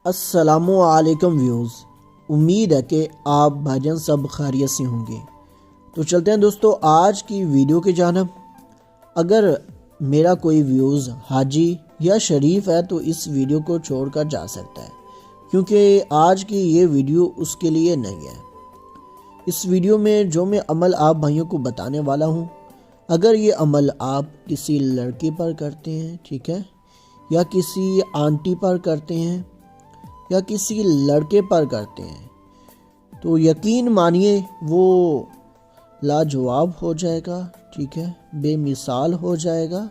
السلام علیکم ویوز، امید ہے کہ آپ بھائی سب خیریت سے ہوں گے۔ تو چلتے ہیں دوستو آج کی ویڈیو کی جانب۔ اگر میرا کوئی ویوز حاجی یا شریف ہے تو اس ویڈیو کو چھوڑ کر جا سکتا ہے، کیونکہ آج کی یہ ویڈیو اس کے لیے نہیں ہے۔ اس ویڈیو میں جو میں عمل آپ بھائیوں کو بتانے والا ہوں، اگر یہ عمل آپ کسی لڑکی پر کرتے ہیں، ٹھیک ہے، یا کسی آنٹی پر کرتے ہیں یا کسی لڑکے پر کرتے ہیں، تو یقین مانیے وہ لاجواب ہو جائے گا، ٹھیک ہے، بے مثال ہو جائے گا۔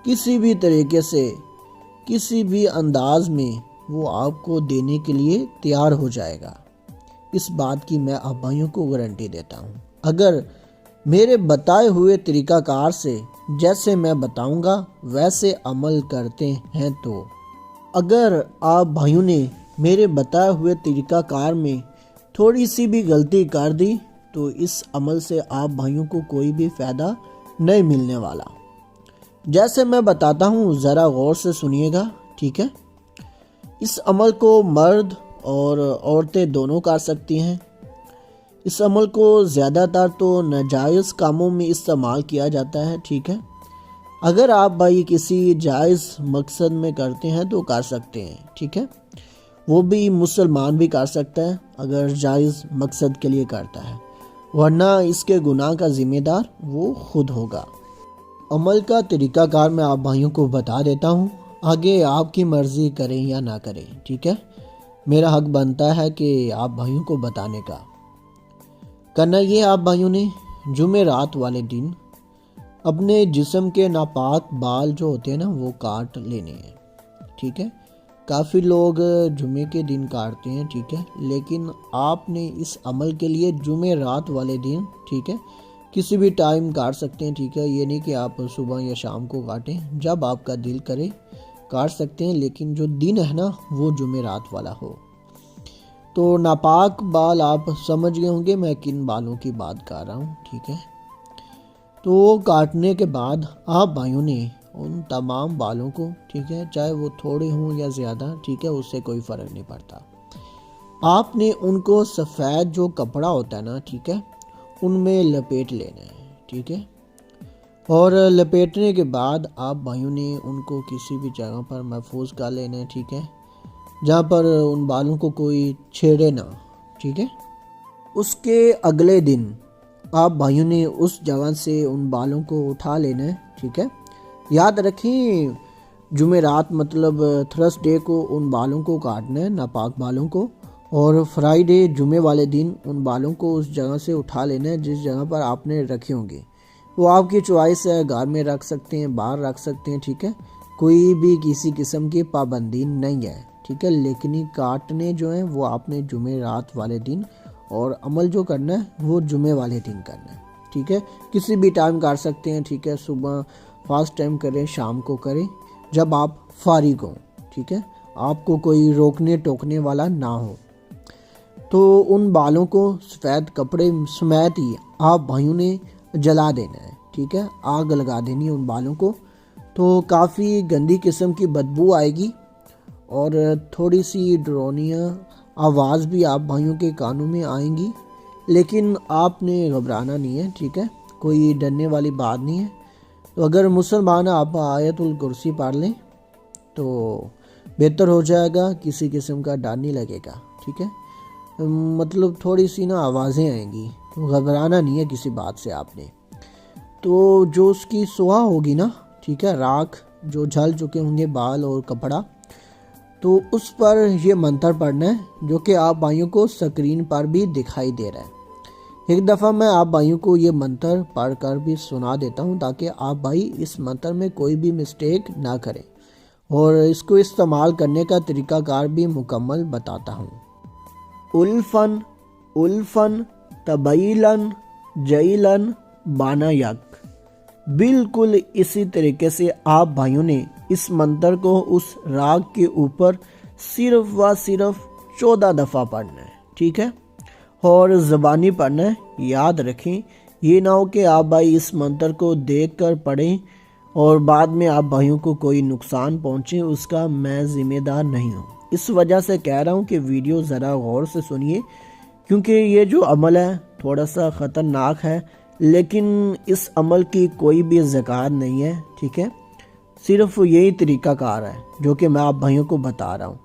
کسی بھی طریقے سے، کسی بھی انداز میں وہ آپ کو دینے کے لیے تیار ہو جائے گا۔ اس بات کی میں آپ بھائیوں کو گارنٹی دیتا ہوں۔ اگر میرے بتائے ہوئے طریقہ کار سے جیسے میں بتاؤں گا ویسے عمل کرتے ہیں تو اگر آپ بھائیوں نے میرے بتائے ہوئے طریقہ کار میں تھوڑی سی بھی غلطی کر دی تو اس عمل سے آپ بھائیوں کو کوئی بھی فائدہ نہیں ملنے والا۔ جیسے میں بتاتا ہوں ذرا غور سے سنیے گا، ٹھیک ہے۔ اس عمل کو مرد اور عورتیں دونوں کر سکتی ہیں۔ اس عمل کو زیادہ تر تو ناجائز کاموں میں استعمال کیا جاتا ہے، ٹھیک ہے۔ اگر آپ بھائی کسی جائز مقصد میں کرتے ہیں تو کر سکتے ہیں، ٹھیک ہے۔ وہ بھی مسلمان بھی کر سکتا ہے اگر جائز مقصد کے لیے کرتا ہے، ورنہ اس کے گناہ کا ذمہ دار وہ خود ہوگا۔ عمل کا طریقہ کار میں آپ بھائیوں کو بتا دیتا ہوں، آگے آپ کی مرضی کریں یا نہ کریں، ٹھیک ہے۔ میرا حق بنتا ہے کہ آپ بھائیوں کو بتانے کا۔ کرنا یہ آپ بھائیوں نے جمعرات والے دن اپنے جسم کے ناپاک بال جو ہوتے ہیں نا وہ کاٹ لینے ہیں، ٹھیک ہے۔ کافی لوگ جمعے کے دن کاٹتے ہیں، ٹھیک ہے، لیکن آپ نے اس عمل کے لیے جمعرات والے دن، ٹھیک ہے، کسی بھی ٹائم کاٹ سکتے ہیں، ٹھیک ہے۔ یہ نہیں کہ آپ صبح یا شام کو کاٹیں، جب آپ کا دل کرے کاٹ سکتے ہیں، لیکن جو دن ہے نا وہ جمعرات والا ہو۔ تو ناپاک بال آپ سمجھ گئے ہوں گے میں کن بالوں کی بات کر رہا ہوں، ٹھیک ہے۔ تو وہ کاٹنے کے بعد آپ بھائیوں نے ان تمام بالوں کو، ٹھیک ہے، چاہے وہ تھوڑے ہوں یا زیادہ، ٹھیک ہے، اس سے کوئی فرق نہیں پڑتا۔ آپ نے ان کو سفید جو کپڑا ہوتا ہے نا، ٹھیک ہے، ان میں لپیٹ لینا ہے، ٹھیک ہے۔ اور لپیٹنے کے بعد آپ بھائیوں نے ان کو کسی بھی جگہ پر محفوظ کر لینا ہے، ٹھیک ہے، جہاں پر ان بالوں کو کوئی چھیڑے نہ، ٹھیک ہے۔ اس کے اگلے دن آپ بھائیوں نے اس جگہ سے ان بالوں کو اٹھا لینا ہے، ٹھیک ہے۔ یاد رکھیں جمعرات مطلب تھرسڈے کو ان بالوں کو کاٹنا ہے، ناپاک بالوں کو، اور فرائیڈے جمعے والے دن ان بالوں کو اس جگہ سے اٹھا لینا ہے جس جگہ پر آپ نے رکھے ہوں گے۔ وہ آپ کی چوائس ہے، گھر میں رکھ سکتے ہیں، باہر رکھ سکتے ہیں، ٹھیک ہے۔ کوئی بھی کسی قسم کی پابندی نہیں ہے، ٹھیک ہے، لیکن یہ کاٹنے جو ہیں وہ آپ نے جمعرات والے دن، اور عمل جو کرنا ہے وہ جمعے والے دن کرنا ہے، ٹھیک ہے۔ کسی بھی ٹائم کر سکتے ہیں، ٹھیک ہے، صبح فاسٹ ٹائم کریں، شام کو کریں، جب آپ فارغ ہوں، ٹھیک ہے، آپ کو کوئی روکنے ٹوکنے والا نہ ہو۔ تو ان بالوں کو سفید کپڑے سمیت ہی آپ بھائیوں نے جلا دینا ہے، ٹھیک ہے، آگ لگا دینی ہے ان بالوں کو۔ تو کافی گندی قسم کی بدبو آئے گی اور تھوڑی سی ڈرونیاں آواز بھی آپ بھائیوں کے کانوں میں آئیں گی، لیکن آپ نے گھبرانا نہیں ہے، ٹھیک ہے، کوئی ڈرنے والی بات نہیں ہے۔ تو اگر مسلمان آپ آیت الکرسی پڑھ لیں تو بہتر ہو جائے گا، کسی قسم کا ڈر نہیں لگے گا، ٹھیک ہے۔ مطلب تھوڑی سی نا آوازیں آئیں گی، گھبرانا نہیں ہے کسی بات سے آپ نے۔ تو جو اس کی سوہ ہوگی نا، ٹھیک ہے، راکھ جو جل چکے ہوں گے بال اور کپڑا، تو اس پر یہ منتر پڑھنا ہے جو کہ آپ بھائیوں کو سکرین پر بھی دکھائی دے رہا ہے۔ ایک دفعہ میں آپ بھائیوں کو یہ منتر پڑھ کر بھی سنا دیتا ہوں تاکہ آپ بھائی اس منتر میں کوئی بھی مسٹیک نہ کریں، اور اس کو استعمال کرنے کا طریقہ کار بھی مکمل بتاتا ہوں۔ الفن الفن طبیلاً جیلاً بانا یک۔ بالکل اسی طریقے سے آپ بھائیوں نے اس منتر کو اس راگ کے اوپر صرف و صرف 14 دفعہ پڑھنا ہے، ٹھیک ہے، اور زبانی پڑھنا ہے۔ یاد رکھیں یہ نہ ہو کہ آپ بھائی اس منتر کو دیکھ کر پڑھیں اور بعد میں آپ بھائیوں کو کوئی نقصان پہنچے، اس کا میں ذمہ دار نہیں ہوں، اس وجہ سے کہہ رہا ہوں کہ ویڈیو ذرا غور سے سنیے، کیونکہ یہ جو عمل ہے تھوڑا سا خطرناک ہے، لیکن اس عمل کی کوئی بھی زکوٰۃ نہیں ہے، ٹھیک ہے؟ صرف یہی طریقہ کار ہے جو کہ میں آپ بھائیوں کو بتا رہا ہوں۔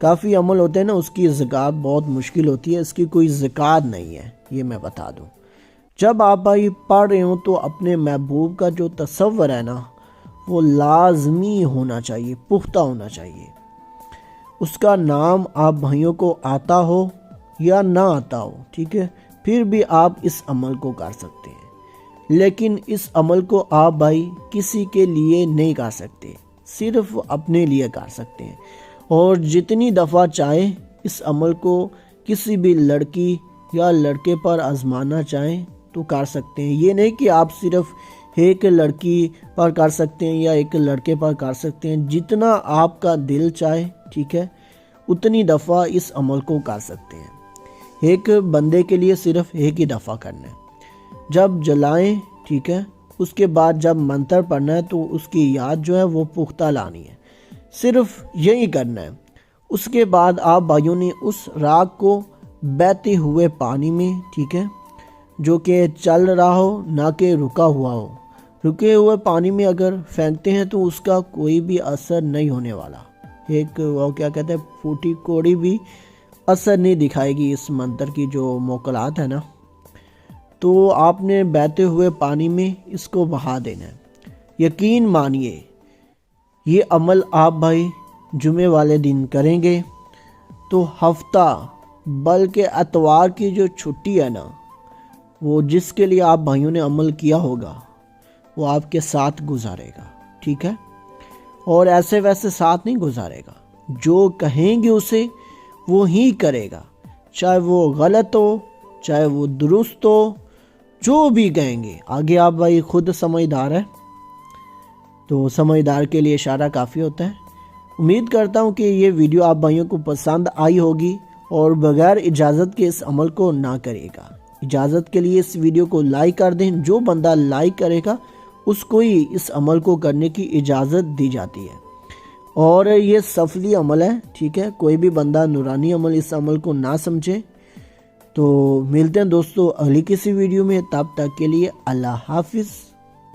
کافی عمل ہوتے ہیں نا، اس کی زکوٰۃ بہت مشکل ہوتی ہے، اس کی کوئی زکوٰۃ نہیں ہے، یہ میں بتا دوں۔ جب آپ بھائی پڑھ رہے ہوں تو اپنے محبوب کا جو تصور ہے نا، وہ لازمی ہونا چاہیے، پختہ ہونا چاہیے۔ اس کا نام آپ بھائیوں کو آتا ہو یا نہ آتا ہو، ٹھیک ہے، پھر بھی آپ اس عمل کو کر سکتے ہیں، لیکن اس عمل کو آپ بھائی کسی کے لیے نہیں کر سکتے، صرف اپنے لیے کر سکتے ہیں۔ اور جتنی دفعہ چاہیں اس عمل کو کسی بھی لڑکی یا لڑکے پر آزمانا چاہیں تو کر سکتے ہیں۔ یہ نہیں کہ آپ صرف ایک لڑکی پر کر سکتے ہیں یا ایک لڑکے پر کر سکتے ہیں، جتنا آپ کا دل چاہے، ٹھیک ہے، اتنی دفعہ اس عمل کو کر سکتے ہیں۔ ایک بندے کے لیے صرف ایک ہی دفعہ کرنا ہے، جب جلائیں، ٹھیک ہے، اس کے بعد جب منتر پڑھنا ہے تو اس کی یاد جو ہے وہ پختہ لانی ہے، صرف یہی کرنا ہے۔ اس کے بعد آپ بھائیوں نے اس راگ کو بہتے ہوئے پانی میں، ٹھیک ہے، جو کہ چل رہا ہو نہ کہ رکا ہوا ہو، رکے ہوئے پانی میں اگر پھینکتے ہیں تو اس کا کوئی بھی اثر نہیں ہونے والا، ایک وہ کیا کہتے ہیں پھوٹی کوڑی بھی اثر نہیں دکھائے گی اس منتر کی جو موکلات ہے نا۔ تو آپ نے بہتے ہوئے پانی میں اس کو بہا دینا ہے۔ یقین مانیے یہ عمل آپ بھائی جمعے والے دن کریں گے تو ہفتہ بلکہ اتوار کی جو چھٹی ہے نا، وہ جس کے لیے آپ بھائیوں نے عمل کیا ہوگا وہ آپ کے ساتھ گزارے گا، ٹھیک ہے؟ اور ایسے ویسے ساتھ نہیں گزارے گا، جو کہیں گے اسے وہ ہی کرے گا، چاہے وہ غلط ہو چاہے وہ درست ہو، جو بھی کہیں گے۔ آگے آپ بھائی خود سمجھدار ہے، تو سمجھدار کے لیے اشارہ کافی ہوتا ہے۔ امید کرتا ہوں کہ یہ ویڈیو آپ بھائیوں کو پسند آئی ہوگی اور بغیر اجازت کے اس عمل کو نہ کرے گا۔ اجازت کے لیے اس ویڈیو کو لائک کر دیں، جو بندہ لائک کرے گا اس کو ہی اس عمل کو کرنے کی اجازت دی جاتی ہے، اور یہ سفلی عمل ہے، ٹھیک ہے، کوئی بھی بندہ نورانی عمل اس عمل کو نہ سمجھے۔ تو ملتے ہیں دوستو اگلی کسی ویڈیو میں، تب تک کے لیے اللہ حافظ۔